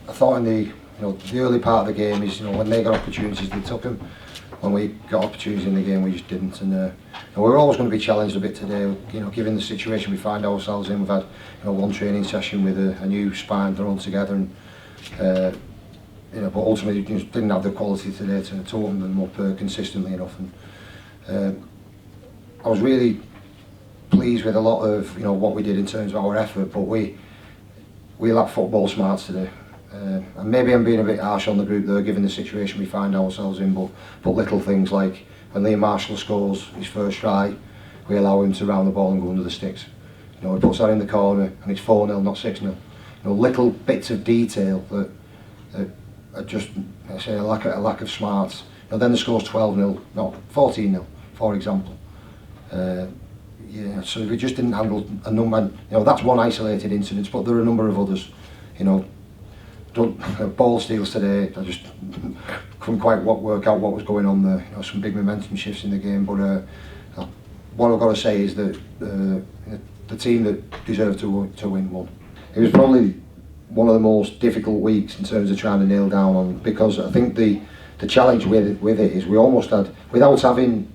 I thought in the early part of the game is when they got opportunities they took them. When we got opportunities in the game we just didn't, and we're always going to be challenged a bit today. Given the situation we find ourselves in, we've had one training session with a new spine thrown together, and but ultimately just didn't have the quality today to open them up consistently enough. And I was really pleased with a lot of what we did in terms of our effort, but we lacked football smarts today. And maybe I'm being a bit harsh on the group there, given the situation we find ourselves in, but little things like when Liam Marshall scores his first try, we allow him to round the ball and go under the sticks. He puts that in the corner and it's 4-0, not 6-0. Little bits of detail that are just, I say, a lack of smarts. Then the score's 12-0, not 14-0, for example. So we just didn't handle a number. That's one isolated incident, but there are a number of others. Ball steals today, I just couldn't quite work out what was going on there. Some big momentum shifts in the game, but what I've got to say is that the team that deserved to win won. It was probably one of the most difficult weeks in terms of trying to nail down on, because I think the challenge with it is we almost had, without having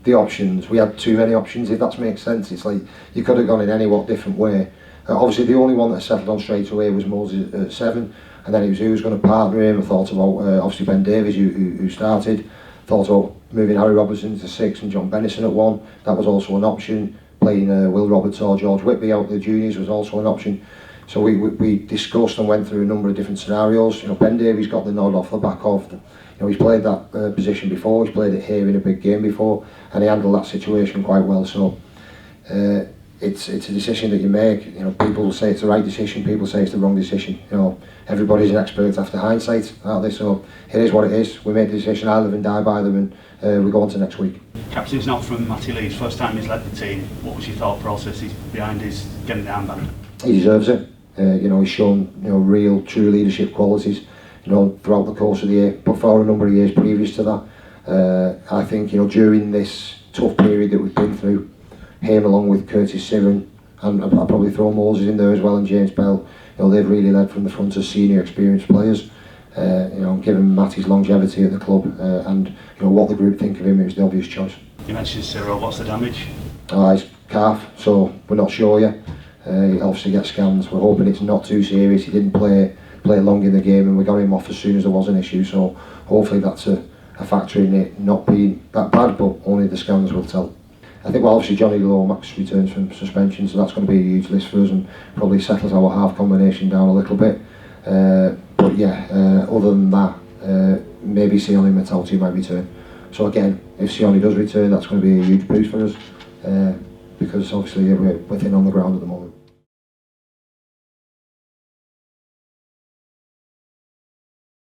the options, we had too many options, if that makes sense. It's like you could have gone in any different way. Obviously the only one that settled on straight away was Moses at 7, and then it was who was going to partner him. I thought about obviously Ben Davies who started, thought about moving Harry Robertson to 6 and John Bennison at 1, that was also an option. Playing Will Roberts or George Whitby out of the juniors was also an option. So we discussed and went through a number of different scenarios. Ben Davies got the nod off the back of he's played that position before, he's played it here in a big game before, and he handled that situation quite well. So it's a decision that you make. People say it's the right decision, people say it's the wrong decision. Everybody's an expert after hindsight, aren't they? So it is what it is. We made the decision, I live and die by them, and we go on to next week. Captain's not from Matty Lee's first time he's led the team. What was your thought process behind his getting the armband? He deserves it. He's shown real, true leadership qualities throughout the course of the year, but for a number of years previous to that. I think during this tough period that we've been through, him along with Curtis Siren, and I'll probably throw Moses in there as well, and James Bell, they've really led from the front as senior experienced players. Given Matty's longevity at the club and what the group think of him, it was the obvious choice. You mentioned Cyril, what's the damage? His calf, so we're not sure yet. He obviously gets scans. We're hoping it's not too serious. He didn't play long in the game, and we got him off as soon as there was an issue, so hopefully that's a factor in it not being that bad, but only the scans will tell. I think obviously Johnny Lomax returns from suspension, so that's going to be a huge list for us and probably settles our half combination down a little bit. But yeah, other than that, maybe Sione Matauti might return. So again, if Sione does return, that's going to be a huge boost for us, because obviously we're thin on the ground at the moment.